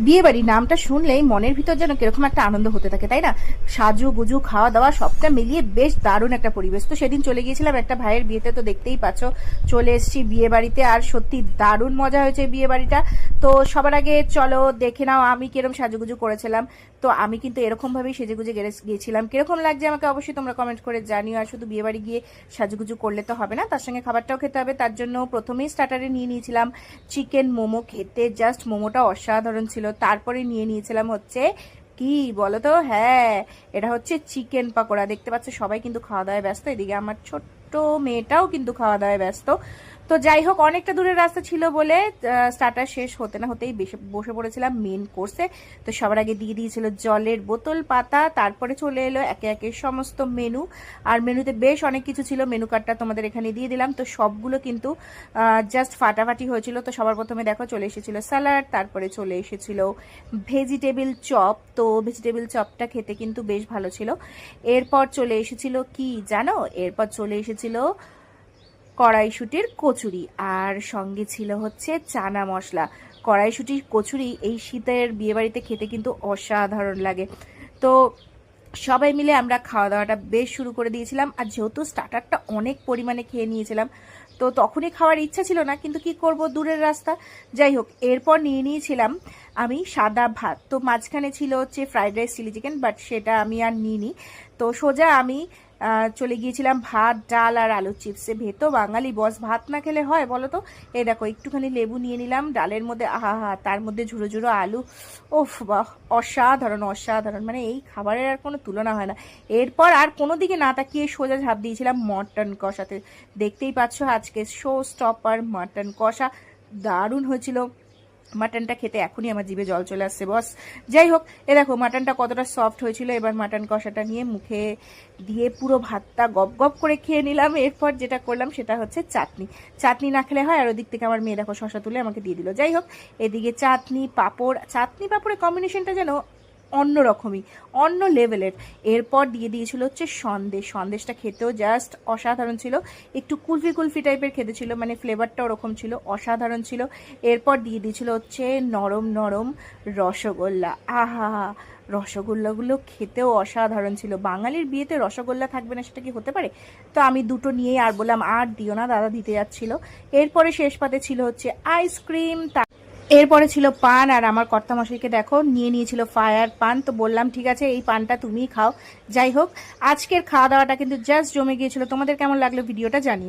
বিয়ে বাড়ি নামটা শুনলেই মনের ভিতর যেন কিরকম একটা আনন্দ হতে থাকে, তাই না? সাজু গুজু খাওয়া দাওয়া সবটা মিলিয়ে বেশ দারুণ একটা পরিবেশ। তো সেদিন চলে গিয়েছিলাম একটা ভাইয়ের বিয়েতে, তো দেখতেই পাচ্ছ চলে এসেছি বিয়ে বাড়িতে, আর সত্যি দারুণ মজা হয়েছে বিয়ে বাড়িটা। তো সবার আগে চলো দেখে নাও আমি কিরকম সাজুগুজু করেছিলাম। তো আমি কিন্তু এরকম ভাবেই সেজেগুজে গিয়েছিলাম। কিরকম লাগছে আমাকে অবশ্যই তোমরা কমেন্ট করে জানিও। আর শুধু বিয়ে বাড়ি গিয়ে সাজুগুজু করলে তো হবে না, তার সঙ্গে খাবারটাও খেতে হবে। তার জন্য প্রথমেই স্টার্টারে নিয়ে নিয়েছিলাম চিকেন মোমো। খেতে জাস্ট মোমোটা অসাধারণ ছিল। তারপরে নিয়ে নিয়েছিলাম হচ্ছে কি বলো তো, হ্যাঁ এটা হচ্ছে চিকেন পাকোড়া। দেখতে পাচ্ছ সবাই কিন্তু খাওয়া দাওয়ায় ব্যস্ত, এদিকে আমার ছোট্ট মেয়েটাও কিন্তু খাওয়া দাওয়ায় ব্যস্ত। তো যাই হোক, অনেকটা দূরের রাস্তা ছিল বলে স্টার্টার শেষ হতে না হতেই বসে পড়েছিলাম মেন কোর্সে। তো সবার আগে দিয়ে দিয়েছিল জলের বোতল পাতা, তারপরে চলে এলো একে একে সমস্ত মেনু। আর মেনুতে বেশ অনেক কিছু ছিল, মেনু কার্ডটা তোমাদের এখানে দিয়ে দিলাম। তো সবগুলো কিন্তু জাস্ট ফাটাফাটি হয়েছিল। তো সবার প্রথমে দেখো চলে এসেছিল স্যালাড, তারপরে চলে এসেছিল ভেজিটেবিল চপ। তো ভেজিটেবিল চপটা খেতে কিন্তু বেশ ভালো ছিল। এরপর চলে এসেছিল কি জানো, এরপর চলে এসেছিল কড়াইশুটির কচুরি, আর সঙ্গে ছিল হচ্ছে চানা মশলা। কড়াইশুটির কচুরি এই শীতের বিয়েবাড়িতে খেতে কিন্তু অসাধারণ লাগে। তো সবাই মিলে আমরা খাওয়া দাওয়াটা বেশ শুরু করে দিয়েছিলাম। আর যেহেতু স্টার্টারটা অনেক পরিমাণে খেয়ে নিয়েছিলাম, তো তখনই খাওয়ার ইচ্ছা ছিল না, কিন্তু কি করব, দূরের রাস্তা। যাই হোক, এরপর নিয়ে নিয়েছিলাম আমি সাদা ভাত। তো মাঝখানে ছিল হচ্ছে fried rice chilli chicken, but সেটা আমি আর নিইনি। তো সোজা আমি চলে গিয়েছিলাম ভাত ডাল আর আলুর চিপসে। ভেতো বাঙালি বস, ভাত না খেলে হয় বলো তো? এই দেখো একটুখানি লেবু নিয়ে নিলাম ডালের মধ্যে, আহা হা, তার মধ্যে ঝুড়ো ঝুড়ো আলু। ওফ বাহ, অসাধারণ অসাধারণ, মানে এই খাবারের আর কোনো তুলনা হয় না। এরপর আর কোনো দিকে না তাকিয়ে সোজা ঝাঁপ দিয়েছিলাম মটন কষাতে। দেখতেই পাচ্ছ আজকে শো স্টপার মটন কষা, দারুণ হয়েছিল। মাটনটা খেতে এখনই আমার জিভে জল চলে আসছে বস। যাই হোক, এ দেখো মাটনটা কতটা সফট হয়েছিল। এবার মাটন কষাটা নিয়ে মুখে দিয়ে পুরো ভাতটা গপ গপ করে খেয়ে নিলাম। এরপর যেটা করলাম সেটা হচ্ছে চাটনি। চাটনি না খেলে হয়, আর ওদিক থেকে আমার মেয়ে দেখো শশা তুলে আমাকে দিয়ে দিল। যাই হোক, এদিকে চাটনি পাঁপড়, চাটনি পাঁপড়ের কম্বিনেশনটা যেন অন্য রকমই, অন্য লেভেলের। এরপর দিয়ে দিয়েছিল হচ্ছে সন্দেশ। সন্দেশটা খেতেও জাস্ট অসাধারণ ছিল, একটু কুলফি কুলফি টাইপের খেতে ছিল, মানে ফ্লেভারটা ওরকম ছিল, অসাধারণ ছিল। এরপর দিয়ে দিয়েছিল হচ্ছে নরম নরম রসগোল্লা, আহা, রসগোল্লাগুলো খেতেও অসাধারণ ছিল। বাঙালির বিয়েতে রসগোল্লা থাকবে না সেটা কি হতে পারে? তো আমি দুটো নিয়েই আর বললাম আর দিও না, দাদা দিতে যাচ্ছিল। এরপরে শেষ পাতে ছিল হচ্ছে আইসক্রিম, এরপরে ছিল পান। আর আমার কর্তামশাইকে দেখো নিয়ে নিয়েছিল ফায়ার পান। তো বললাম ঠিক আছে এই পানটা তুমিই খাও। যাই হোক, আজকের খাওয়া দাওয়াটা কিন্তু জাস্ট জমে গিয়েছিল। তোমাদের কেমন লাগলো ভিডিওটা জানিও।